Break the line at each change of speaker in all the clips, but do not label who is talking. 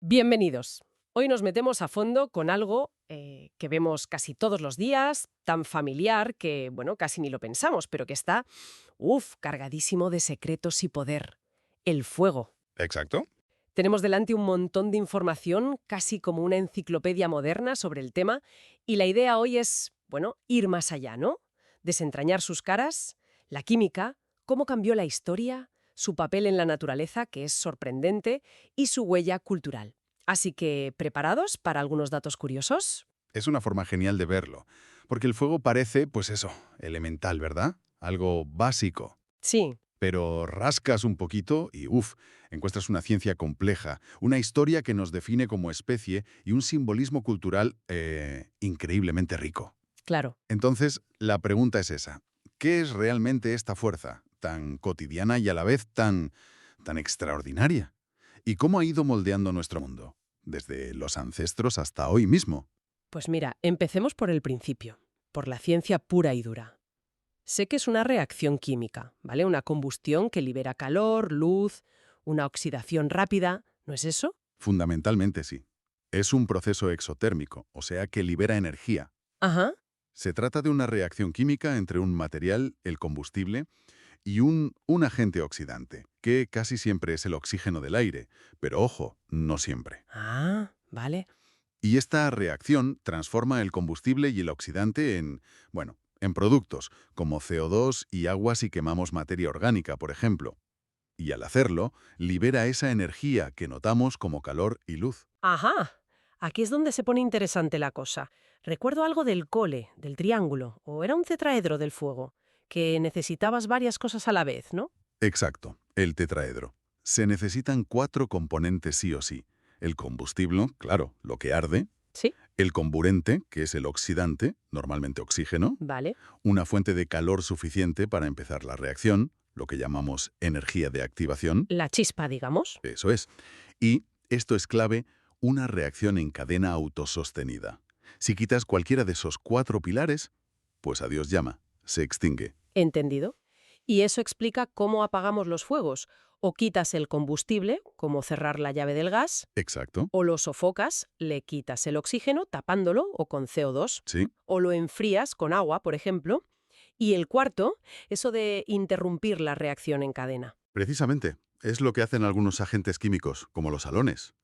Bienvenidos. Hoy nos metemos a fondo con algo que vemos casi todos los días, tan familiar que, bueno, casi ni lo pensamos, pero que está, cargadísimo de secretos y poder. El fuego.
Exacto.
Tenemos delante un montón de información, casi como una enciclopedia moderna sobre el tema, y la idea hoy es, bueno, ir más allá, ¿no? Desentrañar sus caras, la química, cómo cambió la historia, su papel en la naturaleza, que es sorprendente, y su huella cultural. Así que, ¿preparados para algunos datos curiosos?
Es una forma genial de verlo. Porque el fuego parece, pues eso, elemental, ¿verdad? Algo básico.
Sí,
Pero rascas un poquito y, encuentras una ciencia compleja, una historia que nos define como especie y un simbolismo cultural increíblemente rico.
claro.
Entonces, la pregunta es esa. ¿Qué es realmente esta fuerza, tan cotidiana y a la vez tan extraordinaria? ¿Y cómo ha ido moldeando nuestro mundo? Desde los ancestros hasta hoy mismo.
Pues mira, empecemos por el principio, por la ciencia pura y dura. Sé que es una reacción química, ¿vale? Una combustión que libera calor, luz, una oxidación rápida, ¿no es eso?
Fundamentalmente sí. Es un proceso exotérmico, o sea que libera energía.
Ajá.
Se trata de una reacción química entre un material, el combustible, y un agente oxidante, que casi siempre es el oxígeno del aire, pero ojo, no siempre.
Ah, vale.
Y esta reacción transforma el combustible y el oxidante en productos, como CO2 y agua si quemamos materia orgánica, por ejemplo. Y al hacerlo, libera esa energía que notamos como calor y luz.
Ajá. Aquí es donde se pone interesante la cosa. Recuerdo algo del cole, del triángulo, o era un tetraedro del fuego, que necesitabas varias cosas a la vez, ¿no?
Exacto, el tetraedro. Se necesitan 4 componentes sí o sí. El combustible, claro, lo que arde,
Sí.
el comburente, que es el oxidante, normalmente oxígeno,
Vale.
una fuente de calor suficiente para empezar la reacción, lo que llamamos energía de activación,
La chispa, digamos.
eso es. Y, esto es clave, una reacción en cadena autosostenida. Si quitas cualquiera de esos 4 pilares, pues adiós llama, se extingue.
Entendido. Y eso explica cómo apagamos los fuegos. O quitas el combustible, como cerrar la llave del gas,
Exacto,
o lo sofocas, le quitas el oxígeno tapándolo o con CO2,
sí.
o lo enfrías con agua, por ejemplo. Y el cuarto, eso de interrumpir la reacción en cadena.
Precisamente, es lo que hacen algunos agentes químicos, como los halones.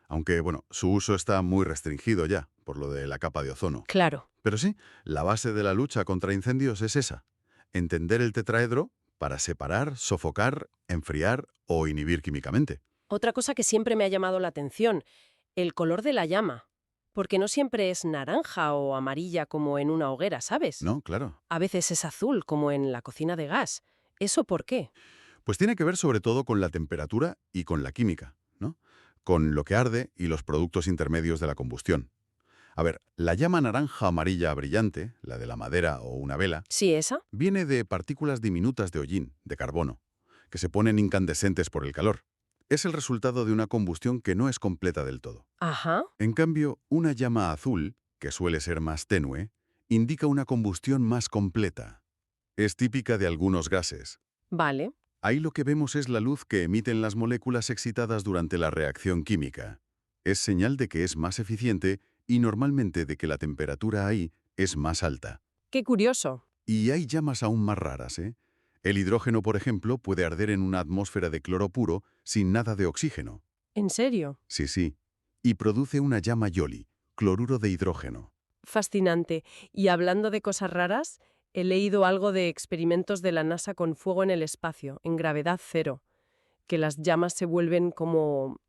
Aunque, su uso está muy restringido ya, por lo de la capa de ozono.
Claro.
Pero sí, la base de la lucha contra incendios es esa. Entender el tetraedro para separar, sofocar, enfriar o inhibir químicamente.
Otra cosa que siempre me ha llamado la atención, el color de la llama. Porque no siempre es naranja o amarilla como en una hoguera, ¿sabes?
¿No? Claro.
A veces es azul, como en la cocina de gas. ¿Eso por qué?
Pues tiene que ver sobre todo con la temperatura y con la química, ¿no? Con lo que arde y los productos intermedios de la combustión. A ver, la llama naranja amarilla brillante, la de la madera o una vela,
¿Sí, esa?
viene de partículas diminutas de hollín, de carbono, que se ponen incandescentes por el calor. Es el resultado de una combustión que no es completa del todo.
Ajá.
En cambio, una llama azul, que suele ser más tenue, indica una combustión más completa. Es típica de algunos gases.
Vale.
Ahí lo que vemos es la luz que emiten las moléculas excitadas durante la reacción química. Es señal de que es más eficiente y normalmente de que la temperatura ahí es más alta.
Qué curioso.
Y hay llamas aún más raras, ¿eh? El hidrógeno, por ejemplo, puede arder en una atmósfera de cloro puro sin nada de oxígeno.
¿En serio?
Sí, sí. Y produce una llama YOLI, cloruro de hidrógeno.
Fascinante. Y hablando de cosas raras, he leído algo de experimentos de la NASA con fuego en el espacio, en gravedad cero, que las llamas se vuelven como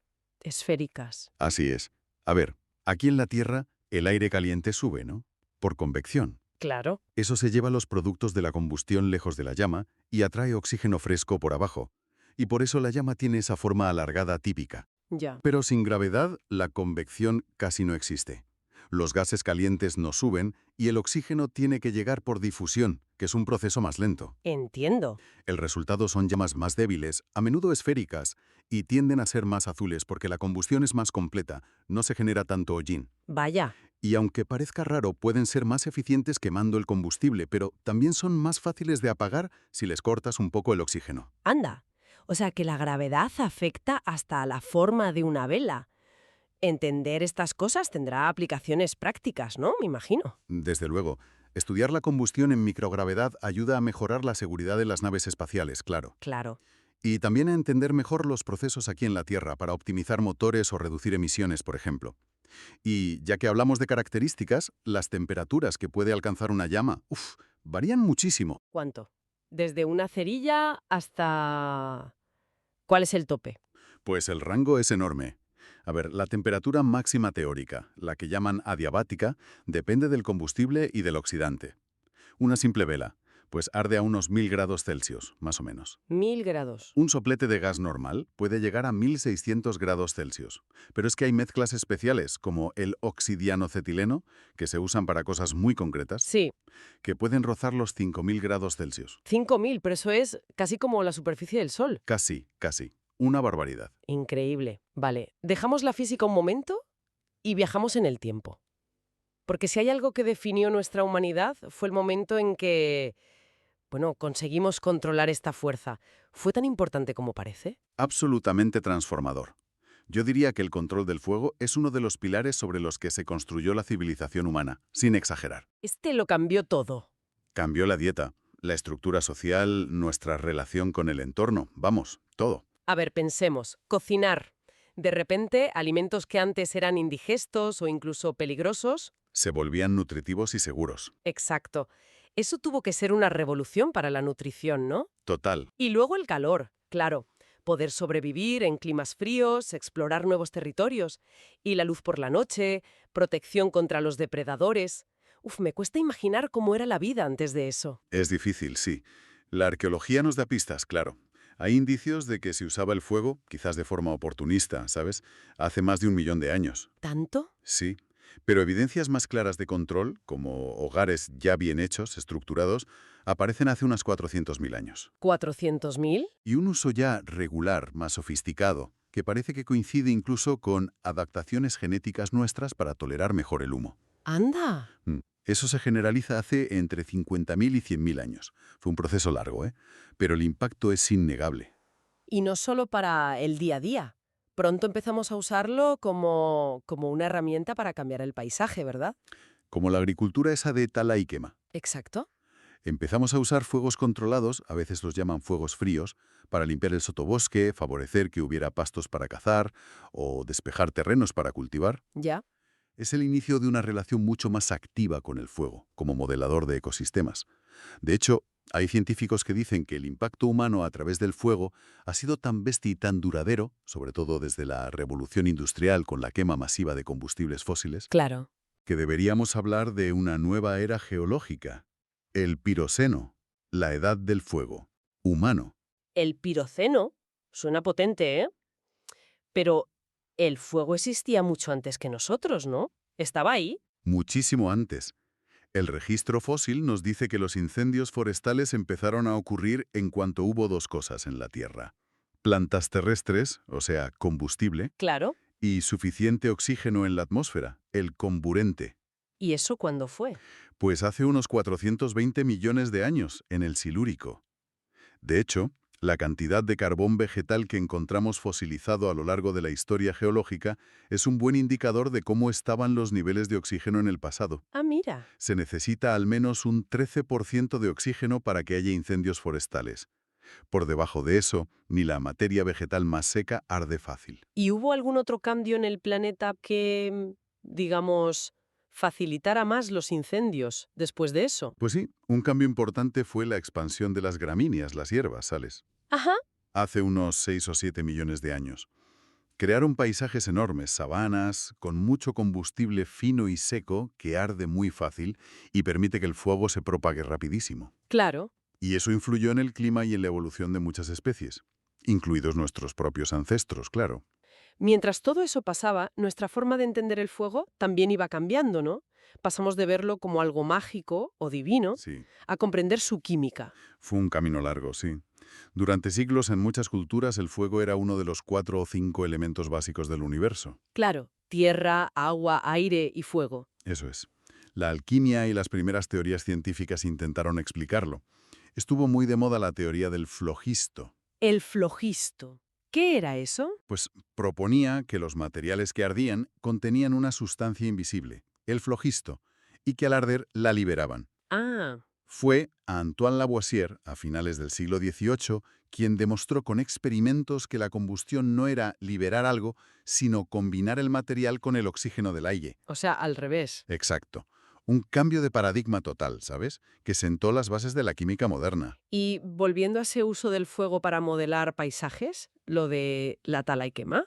esféricas.
Así es. A ver, aquí en la Tierra el aire caliente sube, ¿no? Por convección.
Claro.
Eso se lleva los productos de la combustión lejos de la llama y atrae oxígeno fresco por abajo. Y por eso la llama tiene esa forma alargada típica.
Ya.
Pero sin gravedad, la convección casi no existe. Los gases calientes no suben y el oxígeno tiene que llegar por difusión, que es un proceso más lento.
Entiendo.
El resultado son llamas más débiles, a menudo esféricas, y tienden a ser más azules porque la combustión es más completa, no se genera tanto hollín.
Vaya.
Y aunque parezca raro, pueden ser más eficientes quemando el combustible, pero también son más fáciles de apagar si les cortas un poco el oxígeno.
Anda. O sea que la gravedad afecta hasta a la forma de una vela. Entender estas cosas tendrá aplicaciones prácticas, ¿no? Me imagino.
Desde luego, estudiar la combustión en microgravedad ayuda a mejorar la seguridad de las naves espaciales, claro.
Claro.
Y también a entender mejor los procesos aquí en la Tierra para optimizar motores o reducir emisiones, por ejemplo. Y ya que hablamos de características, las temperaturas que puede alcanzar una llama, varían muchísimo.
¿Cuánto? Desde una cerilla hasta... ¿Cuál es el tope?
Pues el rango es enorme. A ver, la temperatura máxima teórica, la que llaman adiabática, depende del combustible y del oxidante. Una simple vela, pues arde a unos 1000 grados Celsius, más o menos.
1000 grados.
Un soplete de gas normal puede llegar a 1600 grados Celsius, pero es que hay mezclas especiales, como el oxidianocetileno, que se usan para cosas muy concretas,
Sí,
que pueden rozar los 5000 grados Celsius.
5000, pero eso es casi como la superficie del Sol.
Casi, casi. Una barbaridad.
Increíble. Vale, dejamos la física un momento y viajamos en el tiempo. Porque si hay algo que definió nuestra humanidad fue el momento en que, bueno, conseguimos controlar esta fuerza. ¿Fue tan importante como parece?
Absolutamente transformador. Yo diría que el control del fuego es uno de los pilares sobre los que se construyó la civilización humana, sin exagerar.
Este lo cambió todo.
Cambió la dieta, la estructura social, nuestra relación con el entorno, vamos, todo.
A ver, pensemos. Cocinar. De repente, alimentos que antes eran indigestos o incluso peligrosos.
Se volvían nutritivos y seguros.
Exacto. Eso tuvo que ser una revolución para la nutrición, ¿no?
Total.
Y luego el calor, claro. Poder sobrevivir en climas fríos, explorar nuevos territorios. Y la luz por la noche, protección contra los depredadores. Me cuesta imaginar cómo era la vida antes de eso.
Es difícil, sí. La arqueología nos da pistas, claro. Hay indicios de que se usaba el fuego, quizás de forma oportunista, ¿sabes? Hace más de 1 millón de años.
¿Tanto?
Sí. Pero evidencias más claras de control, como hogares ya bien hechos, estructurados, aparecen hace unos 400.000 años.
¿400.000?
Y un uso ya regular, más sofisticado, que parece que coincide incluso con adaptaciones genéticas nuestras para tolerar mejor el humo.
¡Anda!
Eso se generaliza hace entre 50.000 y 100.000 años. Fue un proceso largo, ¿eh? Pero el impacto es innegable.
Y no solo para el día a día. Pronto empezamos a usarlo como una herramienta para cambiar el paisaje, ¿verdad?
Como la agricultura esa de tala y quema.
Exacto.
Empezamos a usar fuegos controlados, a veces los llaman fuegos fríos, para limpiar el sotobosque, favorecer que hubiera pastos para cazar o despejar terrenos para cultivar.
Ya.
Es el inicio de una relación mucho más activa con el fuego, como modelador de ecosistemas. De hecho, hay científicos que dicen que el impacto humano a través del fuego ha sido tan bestia y tan duradero, sobre todo desde la revolución industrial con la quema masiva de combustibles fósiles,
Claro.
que deberíamos hablar de una nueva era geológica, el Piroceno, la edad del fuego, humano.
El piroceno suena potente, ¿eh? Pero el fuego existía mucho antes que nosotros, ¿no? Estaba ahí.
Muchísimo antes. El registro fósil nos dice que los incendios forestales empezaron a ocurrir en cuanto hubo dos cosas en la Tierra: plantas terrestres, o sea, combustible,
Claro.
y suficiente oxígeno en la atmósfera, el comburente.
¿Y eso cuándo fue?
Pues hace unos 420 millones de años, en el Silúrico. De hecho, la cantidad de carbón vegetal que encontramos fosilizado a lo largo de la historia geológica es un buen indicador de cómo estaban los niveles de oxígeno en el pasado.
Ah, mira.
Se necesita al menos un 13% de oxígeno para que haya incendios forestales. Por debajo de eso, ni la materia vegetal más seca arde fácil.
¿Y hubo algún otro cambio en el planeta que, digamos, facilitara más los incendios después de eso?
Pues sí, un cambio importante fue la expansión de las gramíneas, las hierbas, ¿sales?
Ajá.
Hace unos 6 o 7 millones de años. Crearon paisajes enormes, sabanas, con mucho combustible fino y seco que arde muy fácil y permite que el fuego se propague rapidísimo.
Claro.
Y eso influyó en el clima y en la evolución de muchas especies, incluidos nuestros propios ancestros, claro.
Mientras todo eso pasaba, nuestra forma de entender el fuego también iba cambiando, ¿no? Pasamos de verlo como algo mágico o divino
Sí,
a comprender su química.
fue un camino largo, sí. Durante siglos en muchas culturas el fuego era uno de los 4 o 5 elementos básicos del universo.
Claro, tierra, agua, aire y fuego.
Eso es. La alquimia y las primeras teorías científicas intentaron explicarlo. Estuvo muy de moda la teoría del flogisto.
El flogisto. ¿Qué era eso?
Pues proponía que los materiales que ardían contenían una sustancia invisible, el flogisto, y que al arder la liberaban.
Ah,
Fue Antoine Lavoisier, a finales del siglo XVIII, quien demostró con experimentos que la combustión no era liberar algo, sino combinar el material con el oxígeno del aire.
o sea, al revés.
Exacto. Un cambio de paradigma total, ¿sabes? Que sentó las bases de la química moderna.
Y volviendo a ese uso del fuego para modelar paisajes, lo de la tala y quema,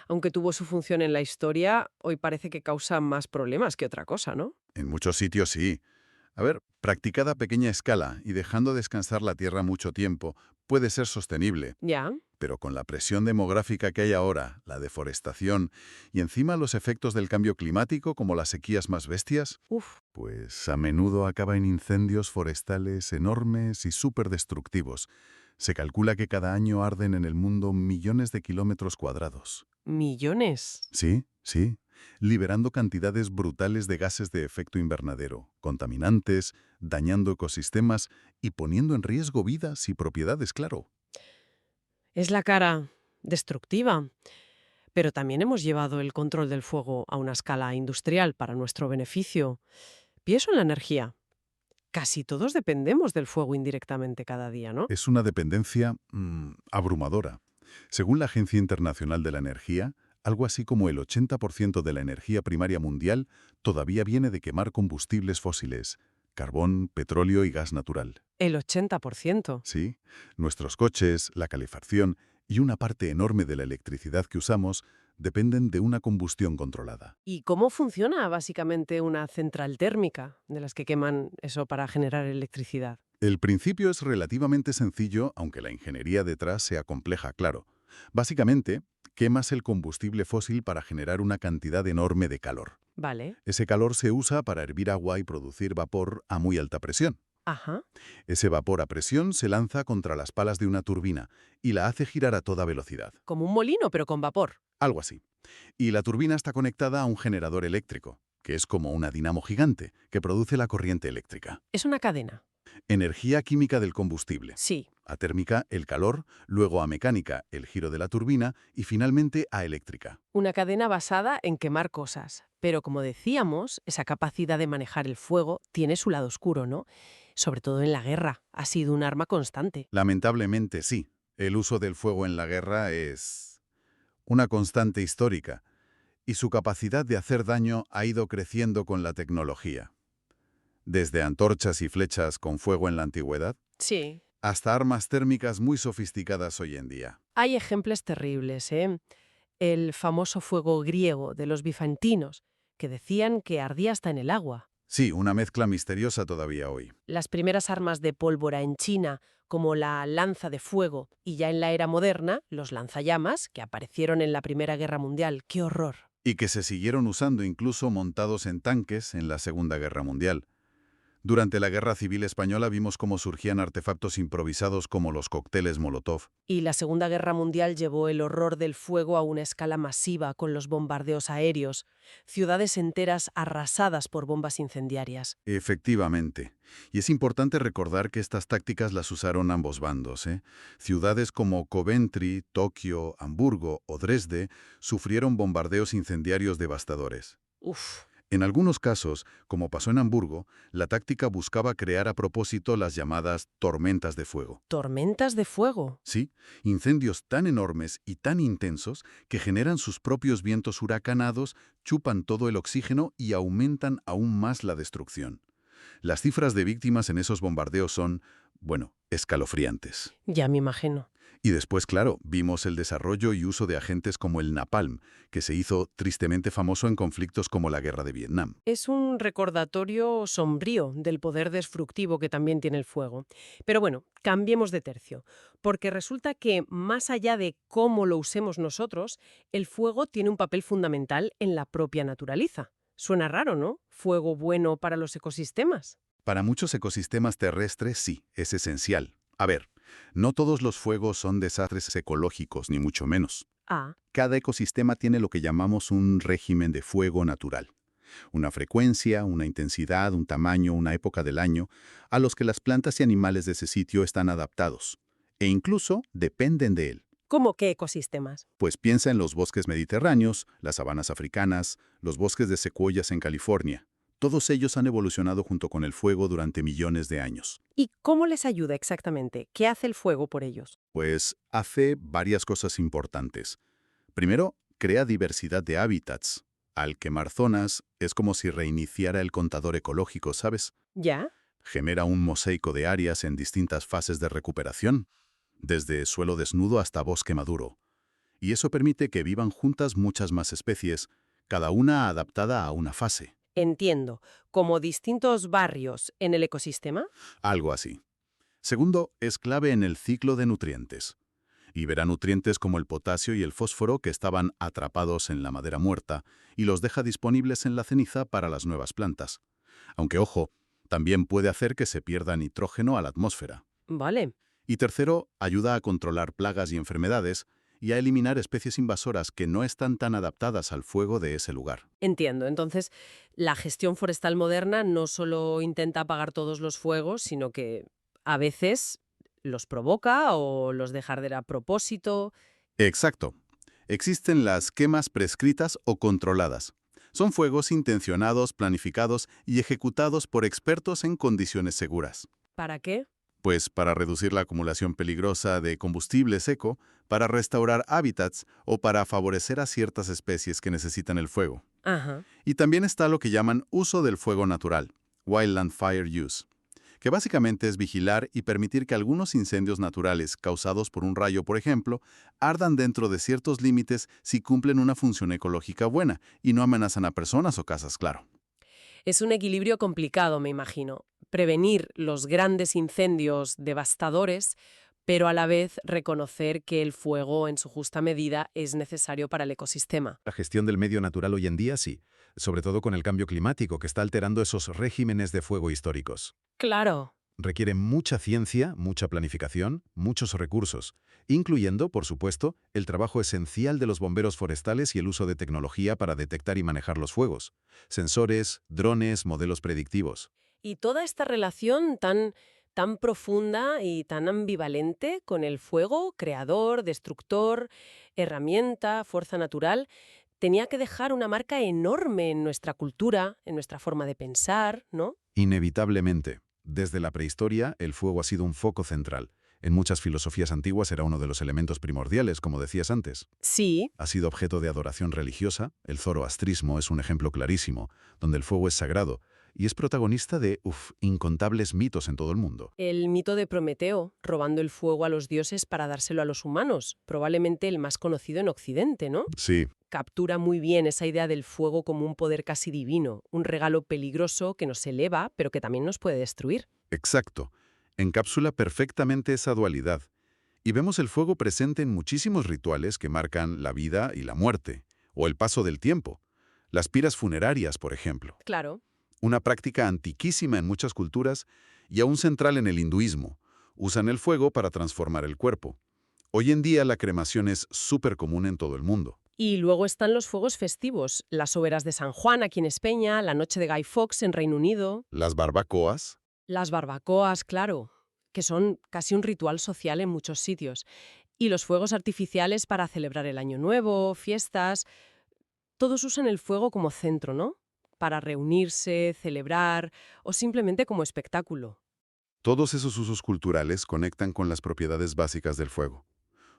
aunque tuvo su función en la historia, hoy parece que causa más problemas que otra cosa, ¿no?
En muchos sitios sí. A ver, practicada a pequeña escala y dejando descansar la tierra mucho tiempo, puede ser sostenible.
Ya.
Pero con la presión demográfica que hay ahora, la deforestación y encima los efectos del cambio climático como las sequías más bestias,
Uf.
pues a menudo acaba en incendios forestales enormes y súper destructivos. Se calcula que cada año arden en el mundo millones de kilómetros cuadrados.
Millones.
Sí, sí, liberando cantidades brutales de gases de efecto invernadero, contaminantes, dañando ecosistemas y poniendo en riesgo vidas y propiedades, claro.
Es la cara destructiva. Pero también hemos llevado el control del fuego a una escala industrial para nuestro beneficio. Pienso en la energía. Casi todos dependemos del fuego indirectamente cada día, ¿no?
Es una dependencia abrumadora. Según la Agencia Internacional de la Energía, algo así como el 80% de la energía primaria mundial todavía viene de quemar combustibles fósiles, carbón, petróleo y gas natural.
El 80%.
Sí, nuestros coches, la calefacción y una parte enorme de la electricidad que usamos dependen de una combustión controlada.
¿Y cómo funciona básicamente una central térmica de las que queman eso para generar electricidad?
El principio es relativamente sencillo, aunque la ingeniería detrás sea compleja, claro. Básicamente, quemas el combustible fósil para generar una cantidad enorme de calor.
Vale.
Ese calor se usa para hervir agua y producir vapor a muy alta presión.
Ajá.
Ese vapor a presión se lanza contra las palas de una turbina y la hace girar a toda velocidad.
Como un molino, pero con vapor.
Algo así. Y la turbina está conectada a un generador eléctrico, que es como una dinamo gigante que produce la corriente eléctrica.
Es una cadena.
Energía química del combustible.
Sí.
A térmica, el calor, luego a mecánica, el giro de la turbina y finalmente a eléctrica.
Una cadena basada en quemar cosas. Pero como decíamos, esa capacidad de manejar el fuego tiene su lado oscuro, ¿no? Sobre todo en la guerra. Ha sido un arma constante.
Lamentablemente sí, el uso del fuego en la guerra es una constante histórica y su capacidad de hacer daño ha ido creciendo con la tecnología. Desde antorchas y flechas con fuego en la antigüedad,
Sí.
hasta armas térmicas muy sofisticadas hoy en día.
Hay ejemplos terribles, ¿eh? El famoso fuego griego de los bizantinos, que decían que ardía hasta en el agua.
Sí, una mezcla misteriosa todavía hoy.
Las primeras armas de pólvora en China, como la lanza de fuego, y ya en la era moderna, los lanzallamas, que aparecieron en la Primera Guerra Mundial. ¡Qué horror!
Y que se siguieron usando incluso montados en tanques en la Segunda Guerra Mundial. Durante la Guerra Civil Española vimos cómo surgían artefactos improvisados como los cócteles Molotov.
Y la Segunda Guerra Mundial llevó el horror del fuego a una escala masiva con los bombardeos aéreos, ciudades enteras arrasadas por bombas incendiarias.
Efectivamente. Y es importante recordar que estas tácticas las usaron ambos bandos, ¿eh? Ciudades como Coventry, Tokio, Hamburgo o Dresde sufrieron bombardeos incendiarios devastadores.
Uf.
En algunos casos, como pasó en Hamburgo, la táctica buscaba crear a propósito las llamadas tormentas de fuego.
¿Tormentas de fuego?
Sí, incendios tan enormes y tan intensos que generan sus propios vientos huracanados, chupan todo el oxígeno y aumentan aún más la destrucción. Las cifras de víctimas en esos bombardeos son, bueno, escalofriantes.
Ya me imagino.
Y después, claro, vimos el desarrollo y uso de agentes como el napalm, que se hizo tristemente famoso en conflictos como la Guerra de Vietnam.
Es un recordatorio sombrío del poder destructivo que también tiene el fuego. Pero bueno, cambiemos de tercio, porque resulta que, más allá de cómo lo usemos nosotros, el fuego tiene un papel fundamental en la propia naturaleza. Suena raro, ¿no? Fuego bueno para los ecosistemas.
Para muchos ecosistemas terrestres sí, es esencial. A ver, no todos los fuegos son desastres ecológicos, ni mucho menos.
Ah,
Cada ecosistema tiene lo que llamamos un régimen de fuego natural. Una frecuencia, una intensidad, un tamaño, una época del año, a los que las plantas y animales de ese sitio están adaptados. E incluso dependen de él.
¿Cómo qué ecosistemas?
Pues piensa en los bosques mediterráneos, las sabanas africanas, los bosques de secuoyas en California. Todos ellos han evolucionado junto con el fuego durante millones de años.
¿Y cómo les ayuda exactamente? ¿Qué hace el fuego por ellos?
Pues hace varias cosas importantes. Primero, crea diversidad de hábitats. Al quemar zonas, es como si reiniciara el contador ecológico, ¿sabes?
¿Ya?
Genera un mosaico de áreas en distintas fases de recuperación, desde suelo desnudo hasta bosque maduro. Y eso permite que vivan juntas muchas más especies, cada una adaptada a una fase.
Entiendo. ¿Como distintos barrios en el ecosistema?
Algo así. Segundo, es clave en el ciclo de nutrientes. Libera nutrientes como el potasio y el fósforo que estaban atrapados en la madera muerta y los deja disponibles en la ceniza para las nuevas plantas. Aunque, ojo, también puede hacer que se pierda nitrógeno a la atmósfera.
Vale.
Y tercero, ayuda a controlar plagas y enfermedades y a eliminar especies invasoras que no están tan adaptadas al fuego de ese lugar.
Entiendo. Entonces, la gestión forestal moderna no solo intenta apagar todos los fuegos, sino que a veces los provoca o los deja arder a propósito.
Exacto. Existen las quemas prescritas o controladas. Son fuegos intencionados, planificados y ejecutados por expertos en condiciones seguras.
¿Para qué?
Pues para reducir la acumulación peligrosa de combustible seco, para restaurar hábitats o para favorecer a ciertas especies que necesitan el fuego.
Ajá.
Y también está lo que llaman uso del fuego natural, Wildland Fire Use, que básicamente es vigilar y permitir que algunos incendios naturales causados por un rayo, por ejemplo, ardan dentro de ciertos límites si cumplen una función ecológica buena y no amenazan a personas o casas, claro.
Es un equilibrio complicado, me imagino. Prevenir los grandes incendios devastadores, pero a la vez reconocer que el fuego, en su justa medida, es necesario para el ecosistema.
La gestión del medio natural hoy en día sí, sobre todo con el cambio climático que está alterando esos regímenes de fuego históricos.
Claro.
Requiere mucha ciencia, mucha planificación, muchos recursos, incluyendo, por supuesto, el trabajo esencial de los bomberos forestales y el uso de tecnología para detectar y manejar los fuegos, sensores, drones, modelos predictivos.
Y toda esta relación tan profunda y tan ambivalente con el fuego, creador, destructor, herramienta, fuerza natural, tenía que dejar una marca enorme en nuestra cultura, en nuestra forma de pensar, ¿no?
Inevitablemente, desde la prehistoria, el fuego ha sido un foco central. En muchas filosofías antiguas era uno de los elementos primordiales, como decías antes.
Sí.
Ha sido objeto de adoración religiosa, el zoroastrismo es un ejemplo clarísimo, donde el fuego es sagrado, y es protagonista de, incontables mitos en todo el mundo.
El mito de Prometeo, robando el fuego a los dioses para dárselo a los humanos, probablemente el más conocido en Occidente, ¿no?
Sí,
Captura muy bien esa idea del fuego como un poder casi divino, un regalo peligroso que nos eleva, pero que también nos puede destruir.
exacto. Encapsula perfectamente esa dualidad. Y vemos el fuego presente en muchísimos rituales que marcan la vida y la muerte, o el paso del tiempo. Las piras funerarias, por ejemplo.
Claro.
Una práctica antiquísima en muchas culturas y aún central en el hinduismo. Usan el fuego para transformar el cuerpo. Hoy en día la cremación es súper común en todo el mundo.
Y luego están los fuegos festivos, las hogueras de San Juan aquí en España, la noche de Guy Fawkes en Reino Unido,
Las barbacoas,
las barbacoas, claro, que son casi un ritual social en muchos sitios, y los fuegos artificiales para celebrar el Año Nuevo, fiestas. Todos usan el fuego como centro, ¿no? Para reunirse, celebrar o simplemente como espectáculo.
todos esos usos culturales conectan con las propiedades básicas del fuego.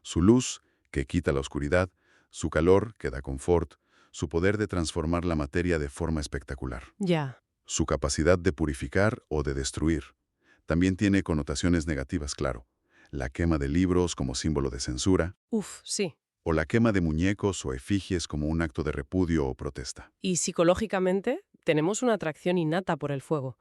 Su luz, que quita la oscuridad, su calor, que da confort, su poder de transformar la materia de forma espectacular,
Ya.
su capacidad de purificar o de destruir. También tiene connotaciones negativas, claro. La quema de libros como símbolo de censura,
Uf, sí.
o la quema de muñecos o efigies como un acto de repudio o protesta.
Y psicológicamente tenemos una atracción innata por el fuego.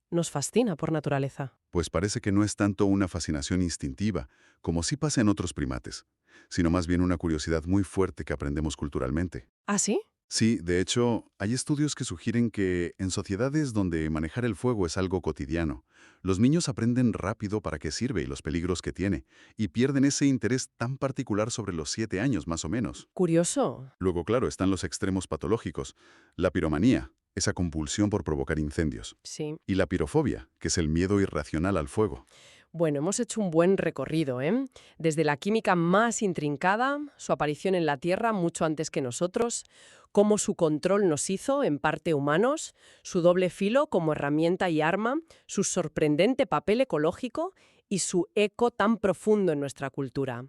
Nos fascina por naturaleza.
Pues parece que no es tanto una fascinación instintiva, como sí pasa en otros primates, sino más bien una curiosidad muy fuerte que aprendemos culturalmente.
¿Ah, sí?
Sí, de hecho, hay estudios que sugieren que en sociedades donde manejar el fuego es algo cotidiano, los niños aprenden rápido para qué sirve y los peligros que tiene, y pierden ese interés tan particular sobre los 7 años más o menos.
Curioso.
Luego, claro, están los extremos patológicos, la piromanía, esa compulsión por provocar incendios,
Sí.
y la pirofobia, que es el miedo irracional al fuego.
Bueno, hemos hecho un buen recorrido, ¿eh? Desde la química más intrincada, su aparición en la Tierra mucho antes que nosotros, cómo su control nos hizo, en parte humanos, su doble filo como herramienta y arma, su sorprendente papel ecológico y su eco tan profundo en nuestra cultura.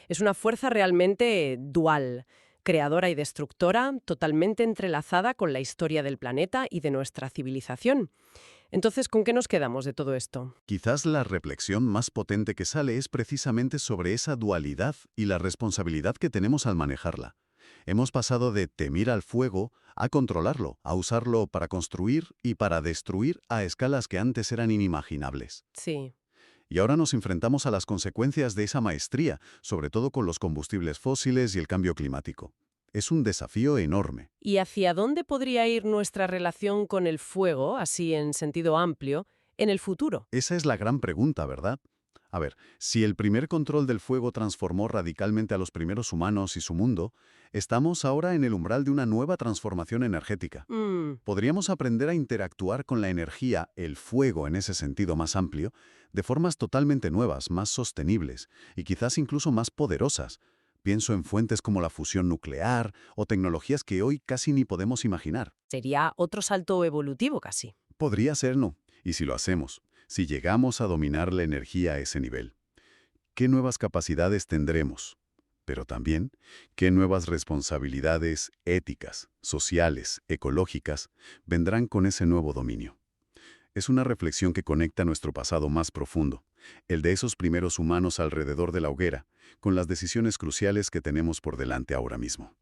Es una fuerza realmente dual, creadora y destructora, totalmente entrelazada con la historia del planeta y de nuestra civilización. Entonces, ¿con qué nos quedamos de todo esto?
Quizás la reflexión más potente que sale es precisamente sobre esa dualidad y la responsabilidad que tenemos al manejarla. Hemos pasado de temer al fuego a controlarlo, a usarlo para construir y para destruir a escalas que antes eran inimaginables.
Sí.
Y ahora nos enfrentamos a las consecuencias de esa maestría, sobre todo con los combustibles fósiles y el cambio climático. Es un desafío enorme.
¿Y hacia dónde podría ir nuestra relación con el fuego, así en sentido amplio, en el futuro?
Esa es la gran pregunta, ¿verdad? A ver, si el primer control del fuego transformó radicalmente a los primeros humanos y su mundo, estamos ahora en el umbral de una nueva transformación energética. Podríamos aprender a interactuar con la energía, el fuego en ese sentido más amplio, de formas totalmente nuevas, más sostenibles y quizás incluso más poderosas. Pienso en fuentes como la fusión nuclear o tecnologías que hoy casi ni podemos imaginar.
Sería otro salto evolutivo casi.
Podría ser, ¿no? Y si lo hacemos, si llegamos a dominar la energía a ese nivel, ¿qué nuevas capacidades tendremos? Pero también, ¿qué nuevas responsabilidades éticas, sociales, ecológicas vendrán con ese nuevo dominio? Es una reflexión que conecta nuestro pasado más profundo, el de esos primeros humanos alrededor de la hoguera, con las decisiones cruciales que tenemos por delante ahora mismo.